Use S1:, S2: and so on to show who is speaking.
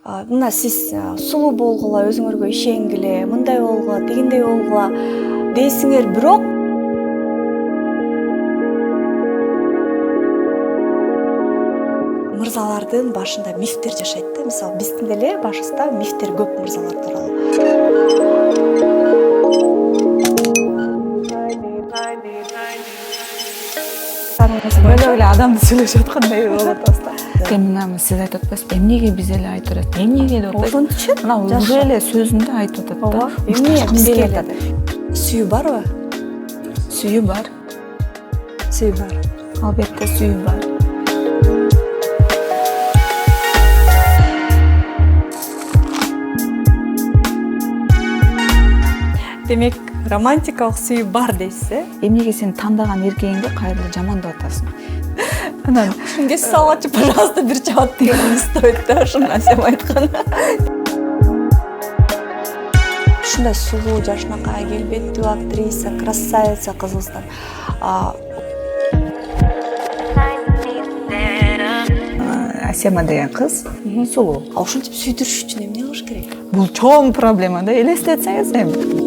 S1: мына сиз сулуу болгула, өзүңөргө ишенгиле, мындай болгула, тигиндей болгула дейсиңер, бирок мырзалардын башында мифтер жашайт да. Мисалы, биздин деле башыбызда мифтер көп мырзалар тууралуу.
S2: Böyle öyle адамды сүйлөшүп аткандай болуп атабыз да. Мына сиз айтып атпайсызбы, эмнеге биз эле айтып атат, эмнеге деп атпайсызбы?
S1: Ошончу
S2: Мына уже эле сөзүндө айтып атат да.
S1: Эмне бизге айтат? Сүйүү барбы?
S2: Сүйүү бар.
S1: Сүйүү бар.
S2: Албетте сүйүү бар.
S1: Демек, романтикалык сүйүү бар дейсиз,
S2: Эмнеге сен тандаган эркегиңди кайра жамандап атасың? Анан
S1: Ушунга салачы, пожалуйста, бир жабат деген не стоит да, ушундан сен айткан. Ушундай сулуу, жашынакай, келбеттүү актриса, красавица кызыбыздан
S2: Асема деген кыз сулуу.
S1: ушинтип сүйдүрүш үчүн эмне кылыш керек?
S2: Бул чоң проблема да, элестетсеңиз эми.